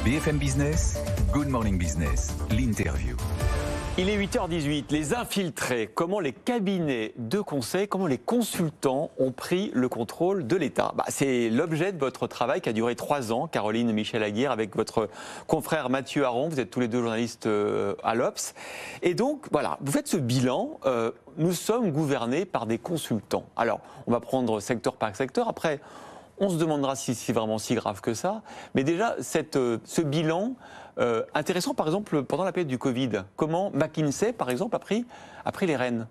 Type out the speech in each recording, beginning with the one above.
BFM Business, Good Morning Business, l'interview. Il est 8h18, les infiltrés, comment les cabinets de conseil, comment les consultants ont pris le contrôle de l'État. C'est l'objet de votre travail qui a duré 3 ans, Caroline Michel-Aguirre, avec votre confrère Mathieu Aron, vous êtes tous les deux journalistes à l'Obs. Et donc, voilà, vous faites ce bilan, nous sommes gouvernés par des consultants. Alors, on va prendre secteur par secteur, après... On se demandera si c'est vraiment si grave que ça. Mais déjà, ce bilan, intéressant par exemple pendant la période du Covid, comment McKinsey, par exemple, a pris les rênes?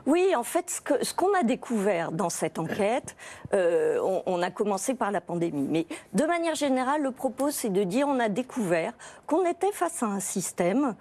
Oui, en fait, ce qu'on a découvert dans cette enquête, on a commencé par la pandémie. Mais de manière générale, le propos, c'est de dire on a découvert qu'on était face à un système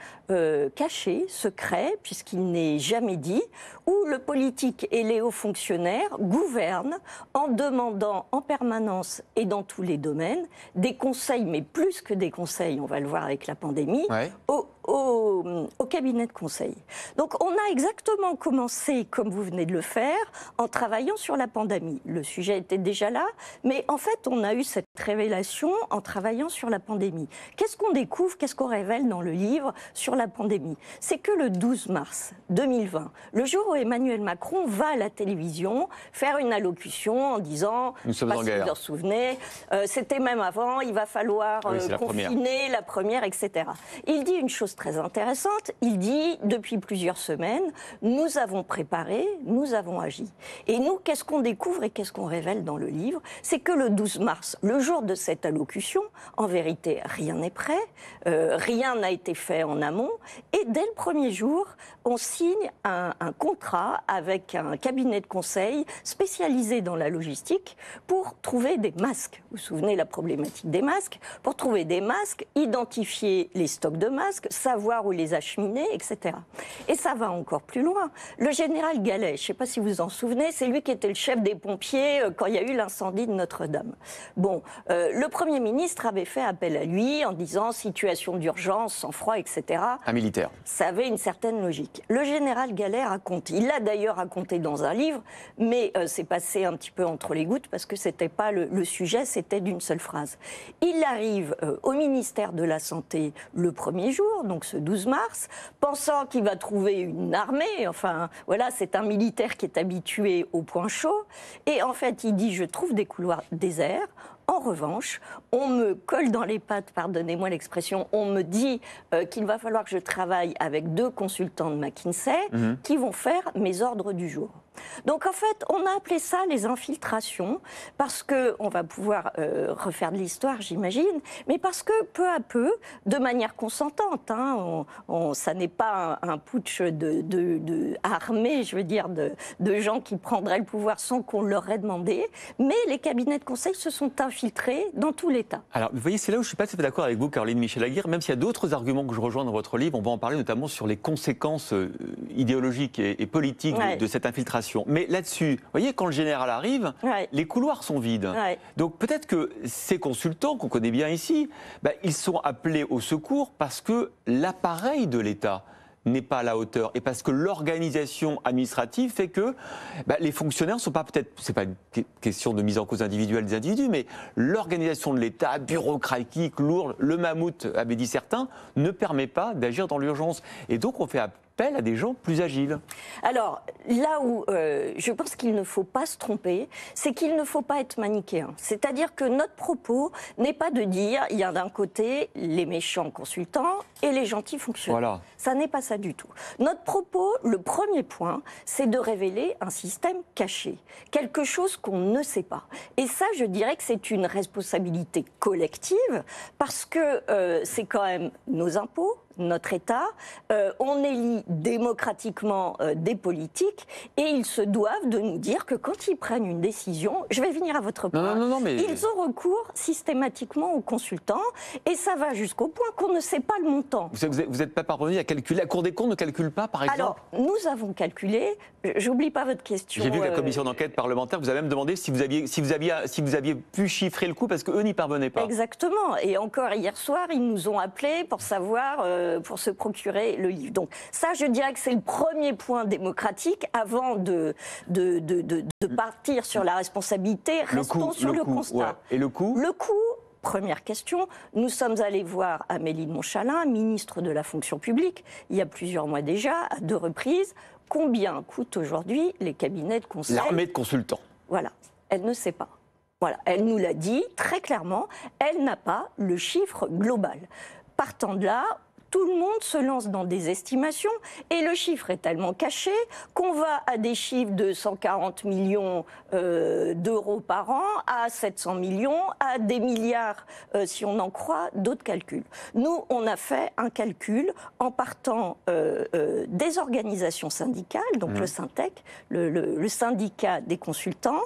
caché, secret, puisqu'il n'est jamais dit, où le politique et les hauts fonctionnaires gouvernent en demandant en permanence et dans tous les domaines des conseils, mais plus que des conseils, on va le voir avec la pandémie, ouais. au cabinet de conseil. Donc on a exactement commencé, comme vous venez de le faire, en travaillant sur la pandémie. Le sujet était déjà là, mais en fait on a eu cette révélation en travaillant sur la pandémie. Qu'est-ce qu'on découvre, qu'est-ce qu'on révèle dans le livre sur la pandémie? C'est que le 12 mars 2020, le jour où Emmanuel Macron va à la télévision faire une allocution en disant, nous sommes en guerre. Vous vous en souvenez, c'était même avant, il va falloir confiner la première, etc. Il dit une chose très intéressante, il dit, depuis plusieurs semaines, nous avons préparé, nous avons agi. Et nous, qu'est-ce qu'on découvre et qu'est-ce qu'on révèle dans le livre? C'est que le 12 mars, le jour de cette allocution, en vérité, rien n'est prêt, rien n'a été fait en amont, et dès le premier jour, on signe un contrat avec un cabinet de conseil spécialisé dans la logistique pour trouver des masques. Vous vous souvenez la problématique des masques? Pour trouver des masques, identifier les stocks de masques, savoir où les acheminer, etc. Et ça va encore plus loin. Le général Gallet, je ne sais pas si vous vous en souvenez, c'est lui qui était le chef des pompiers quand il y a eu l'incendie de Notre-Dame. Bon, le Premier ministre avait fait appel à lui en disant situation d'urgence, sang-froid, etc. Un militaire. Ça avait une certaine logique. Le général Gallet raconte, il l'a d'ailleurs raconté dans un livre, mais c'est passé un petit peu entre les gouttes parce que c'était pas le sujet, c'était d'une seule phrase. Il arrive au ministère de la Santé le premier jour, donc ce 12 mars, pensant qu'il va trouver une armée, enfin voilà, c'est un militaire qui est habitué au point chaud, et en fait il dit je trouve des couloirs déserts. En revanche, on me colle dans les pattes, pardonnez-moi l'expression, on me dit qu'il va falloir que je travaille avec 2 consultants de McKinsey qui vont faire mes ordres du jour. Donc en fait, on a appelé ça les infiltrations, parce qu'on va pouvoir refaire de l'histoire, j'imagine, mais parce que peu à peu, de manière consentante, hein, ça n'est pas un putsch armé, je veux dire, de gens qui prendraient le pouvoir sans qu'on leur ait demandé, mais les cabinets de conseil se sont infiltrés dans tout l'État. Alors, vous voyez, c'est là où je ne suis pas tout à fait d'accord avec vous, Caroline Michel-Aguirre, même s'il y a d'autres arguments que je rejoins dans votre livre, on va en parler notamment sur les conséquences idéologiques et politiques de cette infiltration. Mais là-dessus, vous voyez, quand le général arrive, les couloirs sont vides. Donc peut-être que ces consultants qu'on connaît bien ici, ils sont appelés au secours parce que l'appareil de l'État n'est pas à la hauteur et parce que l'organisation administrative fait que les fonctionnaires ne sont pas peut-être, c'est pas une question de mise en cause individuelle des individus, mais l'organisation de l'État, bureaucratique, lourde, le mammouth, avaient dit certains, ne permet pas d'agir dans l'urgence. Et donc on fait appel à des gens plus agiles. Alors, là où je pense qu'il ne faut pas se tromper, c'est qu'il ne faut pas être manichéen. C'est-à-dire que notre propos n'est pas de dire il y a d'un côté les méchants consultants et les gentils fonctionnaires. Voilà. Ça n'est pas ça du tout. Notre propos, le premier point, c'est de révéler un système caché, quelque chose qu'on ne sait pas. Et ça, je dirais que c'est une responsabilité collective parce que c'est quand même nos impôts, notre État, on élit démocratiquement des politiques et ils se doivent de nous dire que quand ils prennent une décision, je vais venir à votre point, mais... ils ont recours systématiquement aux consultants et ça va jusqu'au point qu'on ne sait pas le montant. Vous n'êtes pas parvenu à calculer, la Cour des comptes ne calcule pas par exemple? Alors, nous avons calculé, j'oublie pas votre question. J'ai vu que la commission d'enquête parlementaire vous a même demandé si vous aviez pu chiffrer le coût parce qu'eux n'y parvenaient pas. Exactement, et encore hier soir, ils nous ont appelés pour savoir... pour se procurer le livre. Donc ça, je dirais que c'est le premier point démocratique avant de partir sur la responsabilité. Restons sur le constat. Ouais. Et le coût ? Le coût, première question, nous sommes allés voir Amélie de Montchalin, ministre de la fonction publique, il y a plusieurs mois déjà, à 2 reprises. Combien coûtent aujourd'hui les cabinets de conseil? L'armée de consultants. Voilà, elle ne sait pas. Voilà, elle nous l'a dit très clairement, elle n'a pas le chiffre global. Partant de là, tout le monde se lance dans des estimations et le chiffre est tellement caché qu'on va à des chiffres de 140 millions d'euros par an, à 700 millions, à des milliards si on en croit d'autres calculs. Nous, on a fait un calcul en partant des organisations syndicales, donc le Syntec, le syndicat des consultants,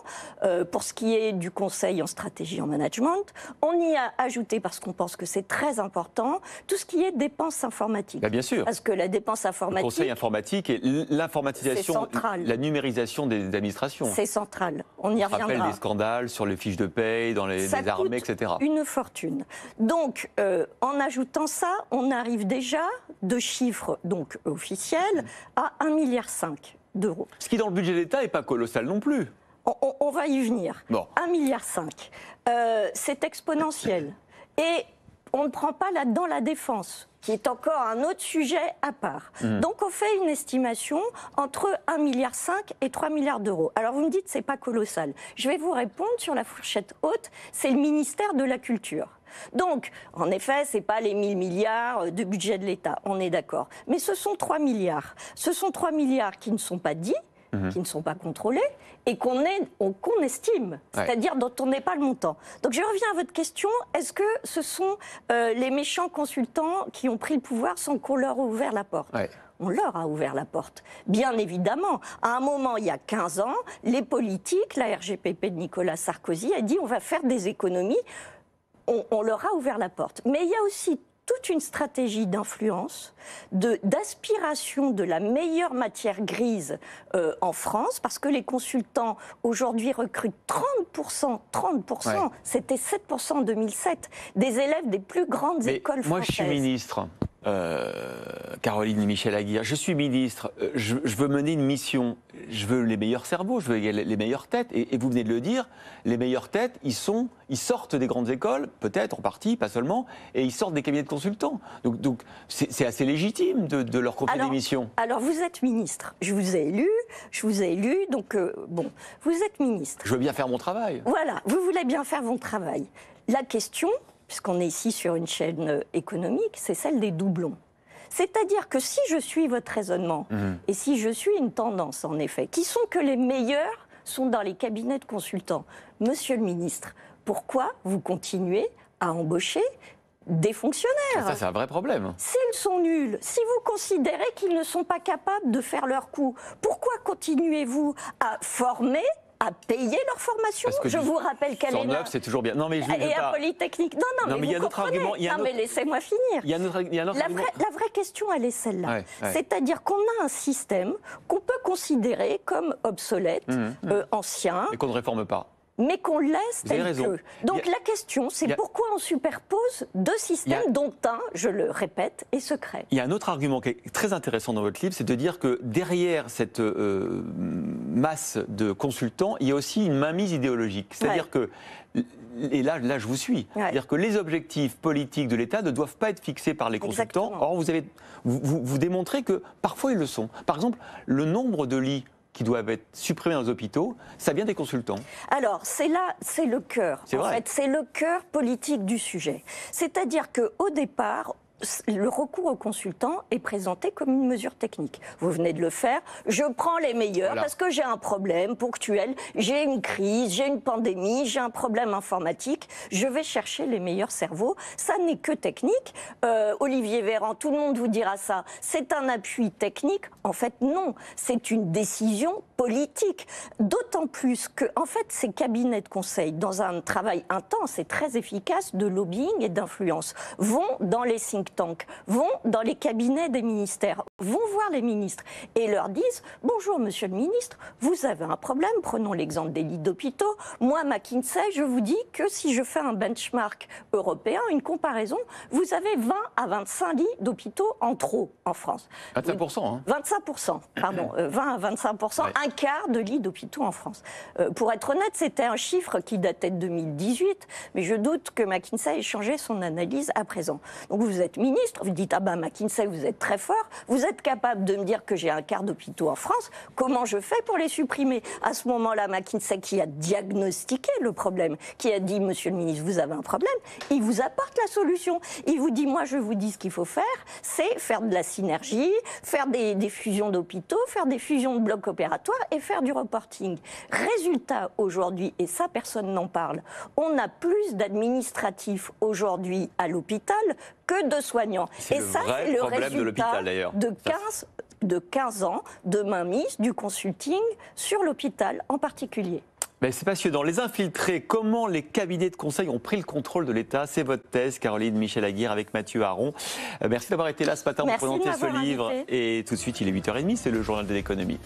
pour ce qui est du conseil en stratégie en management. On y a ajouté, parce qu'on pense que c'est très important, tout ce qui est dépenses informatique. Bah bien sûr. Parce que la dépense informatique... Le conseil informatique et l'informatisation, la numérisation des administrations. C'est central. On y reviendra. On rappelle des scandales sur les fiches de paye, dans les armées, etc. Une fortune. Donc, en ajoutant ça, on arrive déjà de chiffres donc, officiels à 1,5 milliard d'euros. Ce qui, dans le budget de l'État, n'est pas colossal non plus. On va y venir. Bon. 1,5 milliard. C'est exponentiel. Et on ne prend pas là-dedans la défense, qui est encore un autre sujet à part. Donc on fait une estimation entre 1,5 milliard et 3 milliards d'euros. Alors vous me dites, c'est pas colossal. Je vais vous répondre sur la fourchette haute, c'est le ministère de la Culture. Donc, en effet, ce n'est pas les 1000 milliards de budget de l'État, on est d'accord. Mais ce sont 3 milliards. Ce sont 3 milliards qui ne sont pas dits, qui ne sont pas contrôlés et qu'on estime, c'est-à-dire dont on n'est pas le montant. Donc je reviens à votre question, est-ce que ce sont les méchants consultants qui ont pris le pouvoir sans qu'on leur ait ouvert la porte ? On leur a ouvert la porte. Bien évidemment, à un moment, il y a 15 ans, les politiques, la RGPP de Nicolas Sarkozy a dit on va faire des économies, on leur a ouvert la porte. Mais il y a aussi toute une stratégie d'influence, d'aspiration de la meilleure matière grise en France, parce que les consultants aujourd'hui recrutent 30%, c'était 7% en 2007, des élèves des plus grandes écoles françaises. Moi je suis ministre, Caroline Michel-Aguirre, je suis ministre, je veux mener une mission, je veux les meilleurs cerveaux, je veux les meilleures têtes, et vous venez de le dire, les meilleures têtes, ils sortent des grandes écoles, peut-être en partie, pas seulement, et ils sortent des cabinets de consultants. Donc c'est assez légitime de leur confier des missions. Alors vous êtes ministre, je vous ai élu, donc bon, vous êtes ministre. Je veux bien faire mon travail. Voilà, vous voulez bien faire votre travail. La question, puisqu'on est ici sur une chaîne économique, c'est celle des doublons. C'est-à-dire que si je suis votre raisonnement, et si je suis une tendance en effet, qui sont que les meilleurs sont dans les cabinets de consultants, Monsieur le ministre, pourquoi vous continuez à embaucher des fonctionnaires? Ça, c'est un vrai problème. S'ils sont nuls, si vous considérez qu'ils ne sont pas capables de faire leur coup, pourquoi continuez-vous à former, à payer leur formation? Je vous rappelle qu'elle est là. C'est toujours bien. Non, mais je et à Polytechnique. Non, mais il y a un autre argument. Mais laissez-moi finir. Il y a un autre argument. La vraie question, elle est celle-là. C'est-à-dire qu'on a un système qu'on peut considérer comme obsolète, ancien. Et qu'on ne réforme pas. Mais qu'on laisse tel que. Donc la question, c'est pourquoi on superpose deux systèmes dont un, je le répète, est secret. Il y a un autre argument qui est très intéressant dans votre livre, c'est de dire que derrière cette masse de consultants, il y a aussi une mainmise idéologique. C'est-à-dire que, et là je vous suis, c'est-à-dire que les objectifs politiques de l'État ne doivent pas être fixés par les consultants. Or, vous démontrez que parfois ils le sont. Par exemple, le nombre de lits qui doivent être supprimés dans les hôpitaux, ça vient des consultants. Alors, c'est le cœur. En fait, c'est le cœur politique du sujet. C'est-à-dire qu'au départ, le recours aux consultants est présenté comme une mesure technique. Vous venez de le faire. Je prends les meilleurs parce que j'ai un problème ponctuel, j'ai une crise, j'ai une pandémie, j'ai un problème informatique. Je vais chercher les meilleurs cerveaux. Ça n'est que technique. Olivier Véran, tout le monde vous dira ça. C'est un appui technique. En fait, non. C'est une décision politique. D'autant plus que, en fait, ces cabinets de conseil, dans un travail intense et très efficace de lobbying et d'influence, vont dans les think tank, vont dans les cabinets des ministères, vont voir les ministres et leur disent « Bonjour monsieur le ministre, vous avez un problème, prenons l'exemple des lits d'hôpitaux. Moi, McKinsey, je vous dis que si je fais un benchmark européen, une comparaison, vous avez 20 à 25 lits d'hôpitaux en trop en France. » 25%, hein. 25%, pardon, 20 à 25%, ouais. Un quart de lits d'hôpitaux en France. Pour être honnête, c'était un chiffre qui datait de 2018, mais je doute que McKinsey ait changé son analyse à présent. Donc vous êtes ministre, vous dites « Ah ben McKinsey, vous êtes très fort, vous êtes capable de me dire que j'ai un quart d'hôpitaux en France, comment je fais pour les supprimer ?» À ce moment-là, McKinsey, qui a diagnostiqué le problème, qui a dit « Monsieur le ministre, vous avez un problème », il vous apporte la solution. Il vous dit « Moi, je vous dis ce qu'il faut faire, c'est faire de la synergie, faire des fusions d'hôpitaux, faire des fusions de blocs opératoires et faire du reporting. » Résultat aujourd'hui, et ça personne n'en parle, on a plus d'administratifs aujourd'hui à l'hôpital que de soignants. Et ça, c'est le résultat de 15 ans de mainmise du consulting sur l'hôpital en particulier. C'est passionnant. Les infiltrés, comment les cabinets de conseil ont pris le contrôle de l'État? C'est votre thèse, Caroline Michel-Aguirre, avec Mathieu Aron. Merci d'avoir été là ce matin pour présenter ce livre. Et tout de suite, il est 8h30, c'est le journal de l'économie.